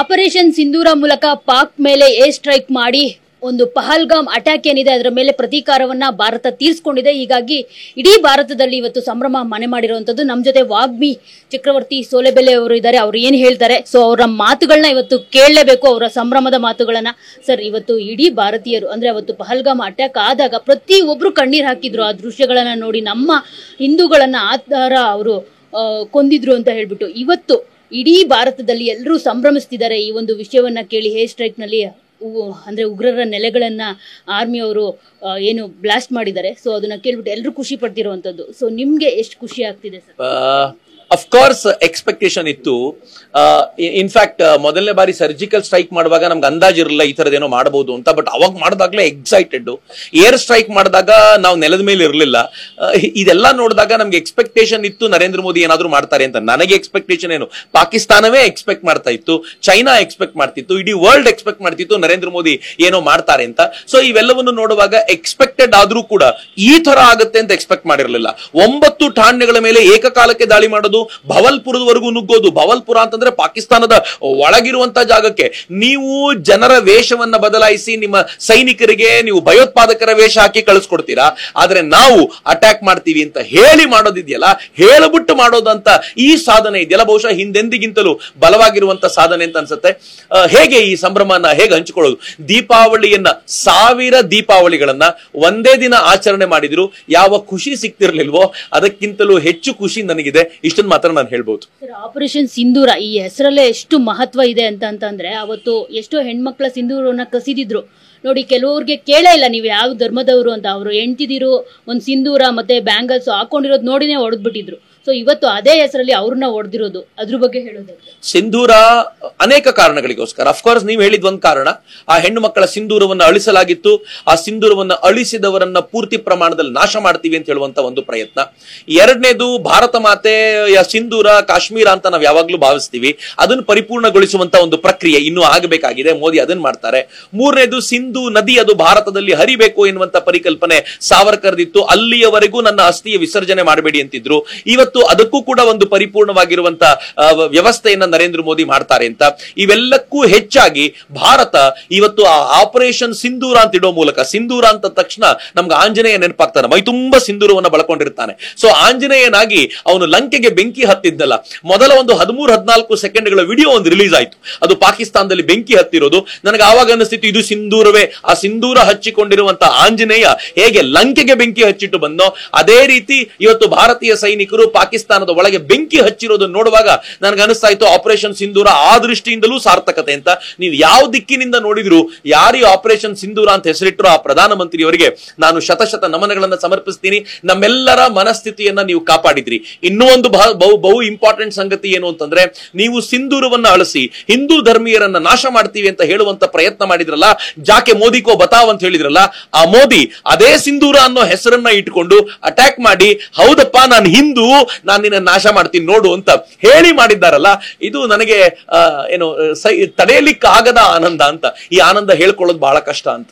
Operation ಸಿಂಧೂರ ಮೂಲಕ ಪಾಕ್ ಮೇಲೆ air strike ಮಾಡಿ ಒಂದು ಪಹಲ್ಗಾಮ್ ಅಟ್ಯಾಕ್ ಏನಿದೆ ಅದರ ಮೇಲೆ ಪ್ರತೀಕಾರವನ್ನ ಭಾರತ ತೀರಿಸಿಕೊಂಡಿದೆ. ಹೀಗಾಗಿ ಇಡೀ ಭಾರತದಲ್ಲಿ ಇವತ್ತು ಸಂಭ್ರಮ ಮನೆ ಮಾಡಿರುವಂತದ್ದು. ನಮ್ಮ ಜೊತೆ ವಾಗ್ಮಿ ಚಕ್ರವರ್ತಿ ಸೋಲೆಬೆಲೆ ಅವರು ಇದ್ದಾರೆ. ಅವ್ರು ಏನ್ ಹೇಳ್ತಾರೆ, ಸೊ ಅವರ ಮಾತುಗಳನ್ನ ಇವತ್ತು ಕೇಳಲೇಬೇಕು, ಅವರ ಸಂಭ್ರಮದ ಮಾತುಗಳನ್ನ. ಸರ್, ಇವತ್ತು ಇಡೀ ಭಾರತೀಯರು ಅಂದ್ರೆ ಅವತ್ತು ಪಹಲ್ಗಾಮ್ ಅಟ್ಯಾಕ್ ಆದಾಗ ಪ್ರತಿಯೊಬ್ರು ಕಣ್ಣೀರ್ ಹಾಕಿದ್ರು. ಆ ದೃಶ್ಯಗಳನ್ನ ನೋಡಿ ನಮ್ಮ ಹಿಂದೂಗಳನ್ನ ಆಧಾರ ಅವರು ಕೊಂದಿದ್ರು ಅಂತ ಹೇಳ್ಬಿಟ್ಟು ಇವತ್ತು ಇಡೀ ಭಾರತದಲ್ಲಿ ಎಲ್ಲರೂ ಸಂಭ್ರಮಿಸ್ತಿದ್ದಾರೆ ಈ ಒಂದು ವಿಷಯವನ್ನ ಕೇಳಿ. ಏರ್ ಸ್ಟ್ರೈಕ್ ನಲ್ಲಿ ಅಂದ್ರೆ ಉಗ್ರರ ನೆಲೆಗಳನ್ನ ಆರ್ಮಿ ಅವರು ಏನು ಬ್ಲಾಸ್ಟ್ ಮಾಡಿದ್ದಾರೆ. ಸೊ ಅದನ್ನ ಕೇಳ್ಬಿಟ್ಟು ಎಲ್ಲರೂ ಖುಷಿ ಪಡ್ತಿರುವಂತದ್ದು. ಸೊ ನಿಮ್ಗೆ ಎಷ್ಟು ಖುಷಿ ಆಗ್ತಿದೆ ಸರ್? ಅಫ್ಕೋರ್ಸ್ ಎಕ್ಸ್ಪೆಕ್ಟೇಷನ್ ಇತ್ತು. ಇನ್ಫ್ಯಾಕ್ಟ್ ಮೊದಲನೇ ಬಾರಿ ಸರ್ಜಿಕಲ್ ಸ್ಟ್ರೈಕ್ ಮಾಡುವಾಗ ನಮ್ಗೆ ಅಂದಾಜಿರಲಿಲ್ಲ ಈ ತರದೇನೋ ಮಾಡಬಹುದು ಅಂತ. ಬಟ್ ಅವಾಗ ಮಾಡಿದಾಗ್ಲೇ ಎಕ್ಸೈಟೆಡ್. ಏರ್ ಸ್ಟ್ರೈಕ್ ಮಾಡಿದಾಗ ನಾವು ನೆಲದ ಮೇಲೆ ಇರಲಿಲ್ಲ. ಇದೆಲ್ಲ ನೋಡಿದಾಗ ನಮ್ಗೆ ಎಕ್ಸ್ಪೆಕ್ಟೇಷನ್ ಇತ್ತು ನರೇಂದ್ರ ಮೋದಿ ಏನಾದ್ರು ಮಾಡ್ತಾರೆ ಅಂತ. ನನಗೆ ಎಕ್ಸ್ಪೆಕ್ಟೇಷನ್ ಏನು, ಪಾಕಿಸ್ತಾನವೇ ಎಕ್ಸ್ಪೆಕ್ಟ್ ಮಾಡ್ತಾ ಇತ್ತು, ಚೈನಾ ಎಕ್ಸ್ಪೆಕ್ಟ್ ಮಾಡ್ತಿತ್ತು, ಇಡೀ ವರ್ಲ್ಡ್ ಎಕ್ಸ್ಪೆಕ್ಟ್ ಮಾಡ್ತಿತ್ತು ನರೇಂದ್ರ ಮೋದಿ ಏನೋ ಮಾಡ್ತಾರೆ ಅಂತ. ಸೊ ಇವೆಲ್ಲವನ್ನು ನೋಡುವಾಗ ಎಕ್ಸ್ಪೆಕ್ಟೆಡ್ ಆದ್ರೂ ಕೂಡ ಈ ತರ ಆಗುತ್ತೆ ಅಂತ ಎಕ್ಸ್ಪೆಕ್ಟ್ ಮಾಡಿರಲಿಲ್ಲ. 9 ಠಾಣೆಗಳ ಮೇಲೆ ಏಕಕಾಲಕ್ಕೆ ದಾಳಿ ಮಾಡೋದು, ಭವಲ್ಪುರದವರೆಗೂ ನುಗ್ಗೋದು. ಭವಲ್ಪುರ ಅಂತಂದ್ರೆ ಪಾಕಿಸ್ತಾನದ ಒಳಗಿರುವಂತಹ ಜಾಗಕ್ಕೆ ನೀವು ಜನರ ವೇಷವನ್ನ ಬದಲಾಯಿಸಿ ನಿಮ್ಮ ಸೈನಿಕರಿಗೆ ನೀವು ಭಯೋತ್ಪಾದಕರ ವೇಷ ಹಾಕಿ ಕಳಿಸ್ಕೊಡ್ತೀರಾ. ಆದ್ರೆ ನಾವು ಅಟ್ಯಾಕ್ ಮಾಡ್ತೀವಿ ಅಂತ ಹೇಳಿ ಮಾಡೋದಿದೆಯಲ್ಲ, ಹೇಳಬಿಟ್ಟು ಮಾಡೋದಂತ ಈ ಸಾಧನೆ ಇದೆಯಲ್ಲ, ಬಹುಶಃ ಹಿಂದೆಂದಿಗಿಂತಲೂ ಬಲವಾಗಿರುವಂತ ಸಾಧನೆ ಅಂತ ಅನ್ಸುತ್ತೆ. ಹೇಗೆ ಈ ಸಂಭ್ರಮನ ಹೇಗೆ ಹಂಚಿಕೊಳ್ಳೋದು? ದೀಪಾವಳಿಯನ್ನ 1000 ದೀಪಾವಳಿಗಳನ್ನ ಒಂದೇ ದಿನ ಆಚರಣೆ ಮಾಡಿದ್ರು ಯಾವ ಖುಷಿ ಸಿಕ್ತಿರ್ಲಿಲ್ವೋ ಅದಕ್ಕಿಂತಲೂ ಹೆಚ್ಚು ಖುಷಿ ನನಗಿದೆ. ಇಷ್ಟನ್ನು ಮಾತ್ರ ನಾನು ಹೇಳ್ಬೋದು. ಆಪರೇಷನ್ ಸಿಂಧೂರ ಈ ಹೆಸರಲ್ಲೇ ಎಷ್ಟು ಮಹತ್ವ ಇದೆ ಅಂತಂದ್ರೆ ಅವತ್ತು ಎಷ್ಟೋ ಹೆಣ್ಮಕ್ಳ ಸಿಂಧೂರವನ್ನ ಕಸಿದಿದ್ರು ನೋಡಿ. ಕೆಲವ್ರಿಗೆ ಕೇಳೇ ಇಲ್ಲ ನೀವು ಯಾವ ಧರ್ಮದವರು ಅಂತ. ಅವರು ಹೆಂಡ್ತಿದಿರು ಒಂದ್ ಸಿಂಧೂರ ಮತ್ತೆ ಬ್ಯಾಂಗಲ್ಸ್ ಹಾಕೊಂಡಿರೋದು ನೋಡಿನೇ ಹೊಡೆದ್ಬಿಟ್ಟಿದ್ರು. ಸೊ ಇವತ್ತು ಅದೇ ಹೆಸರಲ್ಲಿ ಅವ್ರನ್ನ ಹೊಡೆದಿರೋದು, ಅದ್ರ ಬಗ್ಗೆ ಹೇಳೋದು. ಸಿಂಧೂರ ಅನೇಕ ಕಾರಣಗಳಿಗೋಸ್ಕರ. ಅಫ್ಕೋರ್ಸ್ ನೀವು ಹೇಳಿದ ಒಂದು ಕಾರಣ, ಆ ಹೆಣ್ಣು ಮಕ್ಕಳ ಸಿಂಧೂರವನ್ನು ಅಳಿಸಲಾಗಿತ್ತು. ಆ ಸಿಂಧೂರವನ್ನು ಅಳಿಸಿದವರನ್ನ ಪೂರ್ತಿ ಪ್ರಮಾಣದಲ್ಲಿ ನಾಶ ಮಾಡ್ತೀವಿ ಅಂತ ಹೇಳುವಂತ ಒಂದು ಪ್ರಯತ್ನ. ಎರಡನೇದು, ಭಾರತ ಮಾತೆಯ ಸಿಂಧೂರ ಕಾಶ್ಮೀರ ಅಂತ ನಾವು ಯಾವಾಗ್ಲೂ ಭಾವಿಸ್ತೀವಿ, ಅದನ್ನು ಪರಿಪೂರ್ಣಗೊಳಿಸುವಂತ ಒಂದು ಪ್ರಕ್ರಿಯೆ ಇನ್ನೂ ಆಗಬೇಕಾಗಿದೆ. ಮೋದಿ ಅದನ್ನ ಮಾಡ್ತಾರೆ. ಮೂರನೇದು, ಸಿಂಧು ನದಿ ಅದು ಭಾರತದಲ್ಲಿ ಹರಿಬೇಕು ಎನ್ನುವಂತ ಪರಿಕಲ್ಪನೆ ಸಾವರ್ಕರ್ದಿತ್ತು. ಅಲ್ಲಿಯವರೆಗೂ ನನ್ನ ಅಸ್ಥಿಯ ವಿಸರ್ಜನೆ ಮಾಡಬೇಡಿ ಅಂತಿದ್ರು. ಇವತ್ತು ಅದಕ್ಕೂ ಕೂಡ ಒಂದು ಪರಿಪೂರ್ಣವಾಗಿರುವಂತ ವ್ಯವಸ್ಥೆಯನ್ನ ನರೇಂದ್ರ ಮೋದಿ ಮಾಡ್ತಾರೆ ಅಂತ. ಇವೆಲ್ಲಕ್ಕೂ ಹೆಚ್ಚಾಗಿ ಭಾರತ ಇವತ್ತು ಆ ಆಪರೇಷನ್ ಸಿಂಧೂರ ಅಂತ ಇಡೋ ಮೂಲಕ, ಸಿಂಧೂರ ಅಂತ ತಕ್ಷಣ ನಮ್ಗೆ ಆಂಜನೇಯ ನೆನಪಾಗ್ತಾನೆ, ಮೈ ತುಂಬಾ ಸಿಂಧೂರವನ್ನ ಬಳಕೊಂಡಿರ್ತಾನೆ. ಸೊ ಆಂಜನೇಯನಾಗಿ ಅವನು ಲಂಕೆಗೆ ಬೆಂಕಿ ಹತ್ತಿದ್ದಲ್ಲ, ಮೊದಲ ಒಂದು 13-14 ಸೆಕೆಂಡ್ಗಳ ವಿಡಿಯೋ ಒಂದು ರಿಲೀಸ್ ಆಯ್ತು. ಅದು ಪಾಕಿಸ್ತಾನದಲ್ಲಿ ಬೆಂಕಿ ಹತ್ತಿರೋದು. ನನಗೆ ಆವಾಗ ಅನಿಸ್ತಿತ್ತು ಇದು ಸಿಂಧೂರವೇ. ಆ ಸಿಂಧೂರ ಹಚ್ಚಿಕೊಂಡಿರುವಂತ ಆಂಜನೇಯ ಹೇಗೆ ಲಂಕೆಗೆ ಬೆಂಕಿ ಹಚ್ಚಿಟ್ಟು ಬಂದೋ ಅದೇ ರೀತಿ ಇವತ್ತು ಭಾರತೀಯ ಸೈನಿಕರು ಪಾಕಿಸ್ತಾನದ ಒಳಗೆ ಬೆಂಕಿ ಹಚ್ಚಿರೋದನ್ನು ನೋಡುವಾಗ ನನಗೆ ಅನಿಸ್ತಾ ಇತ್ತು ಆಪರೇಷನ್ ಸಿಂಧೂರ ಆ ದೃಷ್ಟಿಯಿಂದಲೂ ಸಾರ್ಥಕತೆ ಅಂತ. ನೀವು ಯಾವ ದಿಕ್ಕಿನಿಂದ ನೋಡಿದ್ರು, ಯಾರು ಆಪರೇಷನ್ ಸಿಂಧೂರ ಅಂತ ಹೆಸರಿಟ್ಟರು ಆ ಪ್ರಧಾನಮಂತ್ರಿಯವರಿಗೆ ನಾನು ಶತಶತ ನಮನಗಳನ್ನು ಸಮರ್ಪಿಸ್ತೀನಿ. ನಮ್ಮೆಲ್ಲರ ಮನಸ್ಥಿತಿಯನ್ನ ನೀವು ಕಾಪಾಡಿದ್ರಿ. ಇನ್ನೂ ಒಂದು ಬಹು ಇಂಪಾರ್ಟೆಂಟ್ ಸಂಗತಿ ಏನು ಅಂತಂದ್ರೆ, ನೀವು ಸಿಂಧೂರವನ್ನ ಅಳಿಸಿ ಹಿಂದೂ ಧರ್ಮೀಯರನ್ನ ನಾಶ ಮಾಡ್ತೀವಿ ಅಂತ ಹೇಳುವಂತ ಪ್ರಯತ್ನ ಮಾಡಿದ್ರಲ್ಲ, ಜಾಕೆ ಮೋದಿ ಕೋ ಬತಾವ್ ಅಂತ ಹೇಳಿದ್ರಲ್ಲ, ಆ ಮೋದಿ ಅದೇ ಸಿಂಧೂರ ಅನ್ನೋ ಹೆಸರನ್ನ ಇಟ್ಕೊಂಡು ಅಟ್ಯಾಕ್ ಮಾಡಿ, ಹೌದಪ್ಪ ನಾನು ಹಿಂದೂ, ನಾನು ನಿನ್ನ ನಾಶ ಮಾಡ್ತೀನಿ ನೋಡು ಅಂತ ಹೇಳಿ ಮಾಡಿದ್ದಾರಲ್ಲ, ಇದು ನನಗೆ ಏನು ತಡೆಯಲಿಕ್ಕಾಗದ ಆನಂದ ಅಂತ. ಈ ಆನಂದ ಹೇಳ್ಕೊಳ್ಳೋದು ಬಹಳ ಕಷ್ಟ ಅಂತ.